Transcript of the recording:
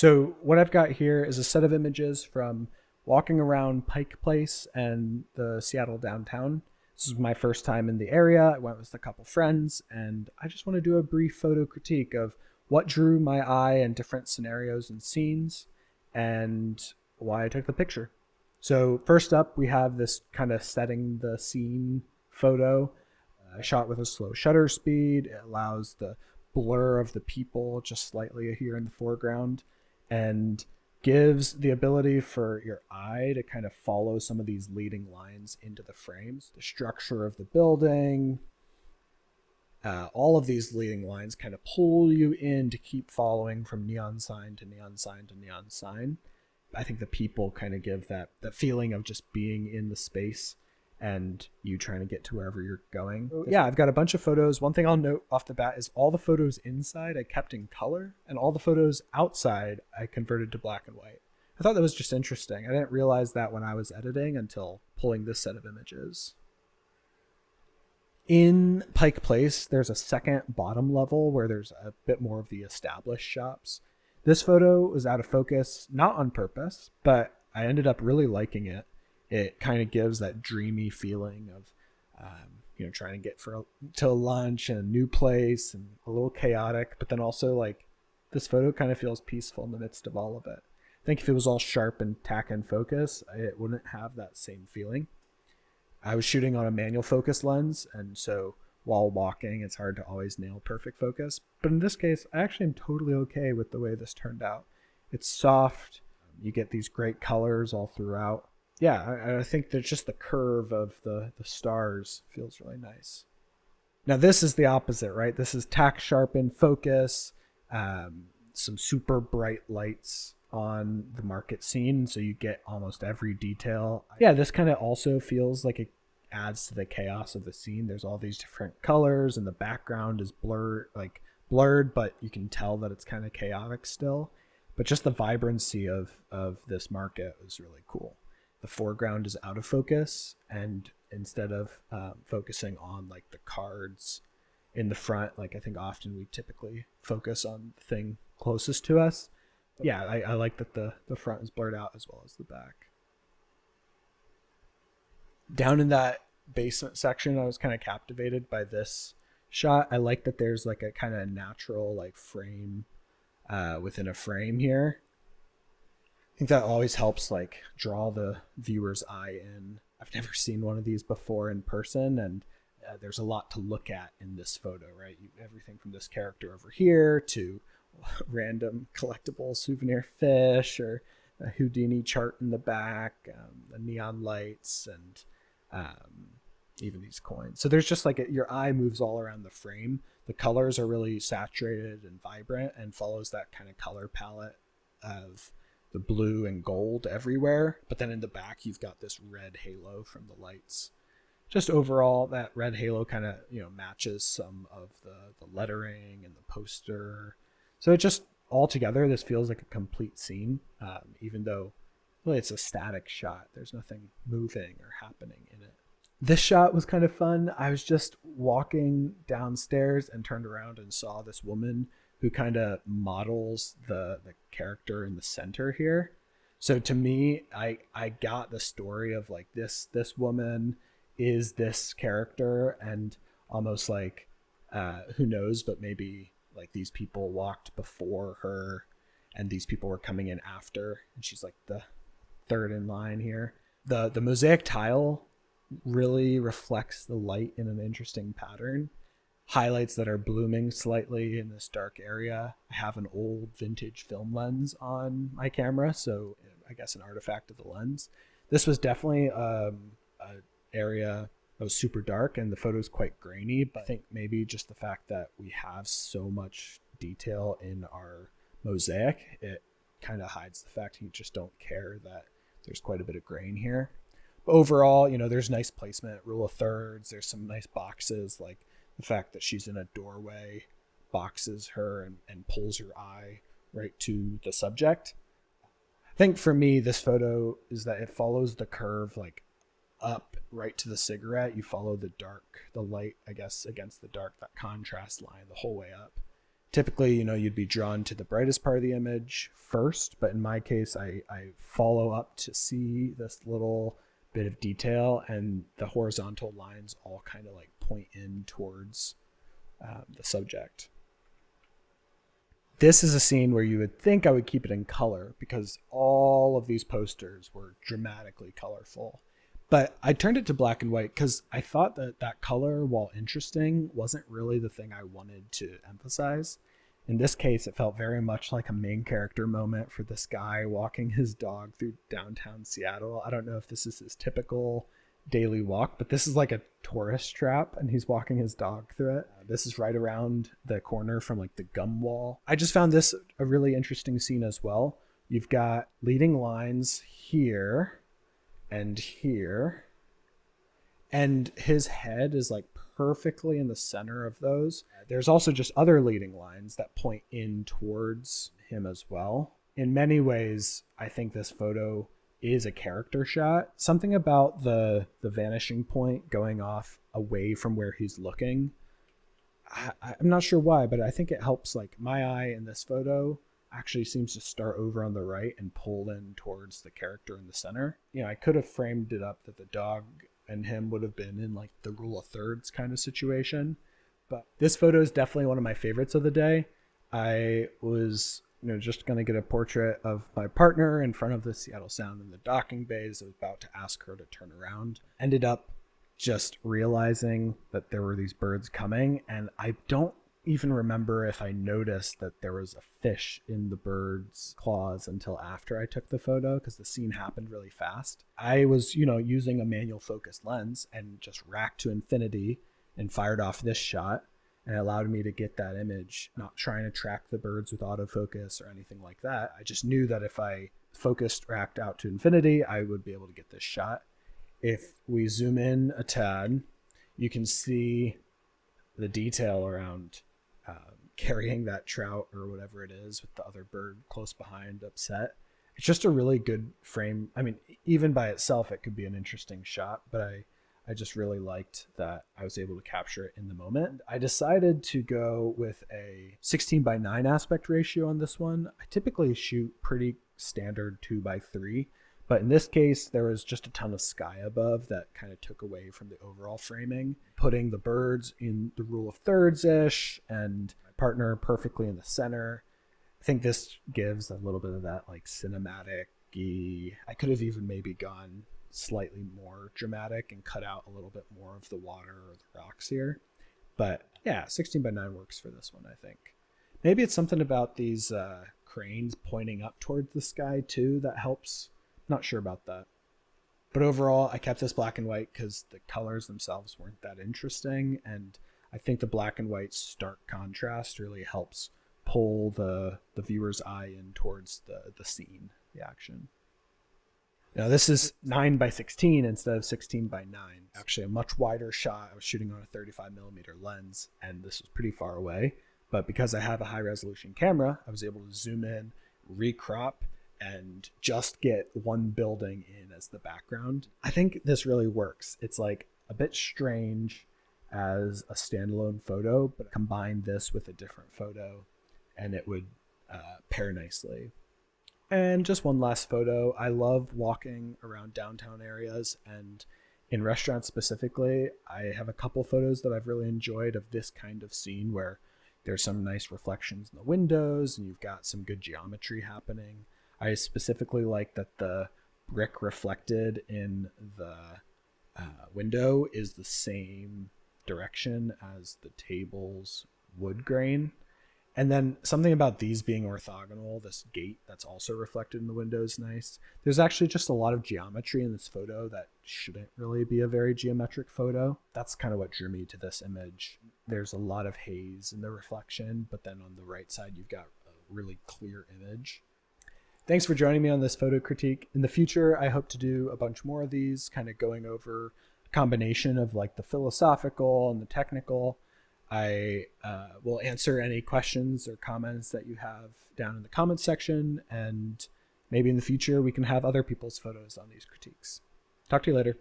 So what I've got here is a set of images from walking around Pike Place and the Seattle downtown. This is my first time in the area. I went with a couple friends, and I just want to do a brief photo critique of what drew my eye in different scenarios and scenes, and why I took the picture. So first up, we have this kind of setting the scene photo, shot with a slow shutter speed. It allows the blur of the people just slightly here in the foreground, and gives the ability for your eye to kind of follow some of these leading lines into the frames. The structure of the building, all of these leading lines kind of pull you in to keep following from neon sign to neon sign to neon sign. I think the people kind of give that feeling of just being in the space and you trying to get to wherever you're going. Yeah, I've got a bunch of photos. One thing I'll note off the bat is all the photos inside I kept in color, and all the photos outside I converted to black and white. I thought that was just interesting. I didn't realize that when I was editing until pulling this set of images. In Pike Place, there's a second bottom level where there's a bit more of the established shops. This photo was out of focus, not on purpose, but I ended up really liking it. It kind of gives that dreamy feeling of, trying to get to lunch and a new place and a little chaotic, but then also like this photo kind of feels peaceful in the midst of all of it. I think if it was all sharp and tack and focus, it wouldn't have that same feeling. I was shooting on a manual focus lens, and so while walking, it's hard to always nail perfect focus. But in this case, I actually am totally okay with the way this turned out. It's soft. You get these great colors all throughout. Yeah, I think that just the curve of the stars feels really nice. Now this is the opposite, right? This is tack sharpened focus, some super bright lights on the market scene, so you get almost every detail. Yeah, this kind of also feels like it adds to the chaos of the scene. There's all these different colors, and the background is blurred, but you can tell that it's kind of chaotic still. But just the vibrancy of this market was really cool. The foreground is out of focus, and instead of focusing on like the cards in the front, like I think often we typically focus on the thing closest to us. Yeah, I like that the front is blurred out as well as the back. Down in that basement section, I was kind of captivated by this shot. I like that there's like a kind of natural like frame within a frame here. I think that always helps like draw the viewer's eye in. I've never seen one of these before in person, and there's a lot to look at in this photo, right? Everything from this character over here to random collectible souvenir fish or a Houdini chart in the back, the neon lights, and even these coins. So there's just like your eye moves all around the frame. The colors are really saturated and vibrant and follows that kind of color palette of the blue and gold everywhere. But then in the back, you've got this red halo from the lights. Just overall, that red halo kind of, matches some of the lettering and the poster. So it just, altogether, this feels like a complete scene, even though really it's a static shot. There's nothing moving or happening in it. This shot was kind of fun. I was just walking downstairs and turned around and saw this woman who kind of models the character in the center here. So to me, I got the story of like this woman is this character, and almost like who knows, but maybe like these people walked before her and these people were coming in after, and she's like the third in line here. The mosaic tile really reflects the light in an interesting pattern. Highlights that are blooming slightly in this dark area. I have an old vintage film lens on my camera, so I guess an artifact of the lens. This was definitely an area that was super dark, and the photo's quite grainy, but I think maybe just the fact that we have so much detail in our mosaic, it kind of hides the fact you just don't care that there's quite a bit of grain here. But overall, there's nice placement, rule of thirds, there's some nice boxes, like the fact that she's in a doorway boxes her and pulls your eye right to the subject. I think for me, this photo is that it follows the curve like up right to the cigarette. You follow the light, I guess, against the dark, that contrast line the whole way up. Typically, you'd be drawn to the brightest part of the image first, but in my case, I follow up to see this little bit of detail, and the horizontal lines all kind of like point in towards the subject. This is a scene where you would think I would keep it in color because all of these posters were dramatically colorful. But I turned it to black and white because I thought that color, while interesting, wasn't really the thing I wanted to emphasize. In this case, it felt very much like a main character moment for this guy walking his dog through downtown Seattle. I don't know if this is his typical daily walk, but this is like a tourist trap and he's walking his dog through it. This is right around the corner from like the gum wall. I just found this a really interesting scene as well. You've got leading lines here and here, and his head is like perfectly in the center of those. There's also just other leading lines that point in towards him as well. In many ways, I think this photo is a character shot. Something about the vanishing point going off away from where he's looking. I'm not sure why, but I think it helps. Like my eye in this photo actually seems to start over on the right and pull in towards the character in the center. I could have framed it up that the dog and him would have been in like the rule of thirds kind of situation. But this photo is definitely one of my favorites of the day. I was just going to get a portrait of my partner in front of the Seattle Sound in the docking bays. I was about to ask her to turn around. Ended up just realizing that there were these birds coming, and I don't even remember if I noticed that there was a fish in the bird's claws until after I took the photo, because the scene happened really fast. I was, using a manual focus lens and just racked to infinity and fired off this shot, and it allowed me to get that image, not trying to track the birds with autofocus or anything like that. I just knew that if I focused racked out to infinity, I would be able to get this shot. If we zoom in a tad, you can see the detail around carrying that trout or whatever it is with the other bird close behind upset. It's just a really good frame. I mean, even by itself, it could be an interesting shot, but I just really liked that I was able to capture it in the moment. I decided to go with a 16:9 aspect ratio on this one. I typically shoot pretty standard 2:3, but in this case, there was just a ton of sky above that kind of took away from the overall framing, putting the birds in the rule of thirds-ish and my partner perfectly in the center. I think this gives a little bit of that like cinematic-y. I could have even maybe gone slightly more dramatic and cut out a little bit more of the water or the rocks here. But yeah, 16:9 works for this one, I think. Maybe it's something about these cranes pointing up towards the sky too that helps. Not sure about that. But overall, I kept this black and white because the colors themselves weren't that interesting, and I think the black and white stark contrast really helps pull the viewer's eye in towards the scene, the action. Now this is 9:16 instead of 16:9. Actually a much wider shot. I was shooting on a 35mm lens and this was pretty far away, but because I have a high resolution camera, I was able to zoom in, recrop, and just get one building in as the background. I think this really works. It's like a bit strange as a standalone photo, but combine this with a different photo and it would pair nicely. And just one last photo. I love walking around downtown areas, and in restaurants specifically, I have a couple photos that I've really enjoyed of this kind of scene where there's some nice reflections in the windows and you've got some good geometry happening. I specifically like that the brick reflected in the window is the same direction as the table's wood grain. And then something about these being orthogonal, this gate that's also reflected in the window is nice. There's actually just a lot of geometry in this photo that shouldn't really be a very geometric photo. That's kind of what drew me to this image. There's a lot of haze in the reflection, but then on the right side, you've got a really clear image. Thanks for joining me on this photo critique. In the future, I hope to do a bunch more of these, kind of going over a combination of like the philosophical and the technical. I will answer any questions or comments that you have down in the comments section, and maybe in the future we can have other people's photos on these critiques. Talk to you later.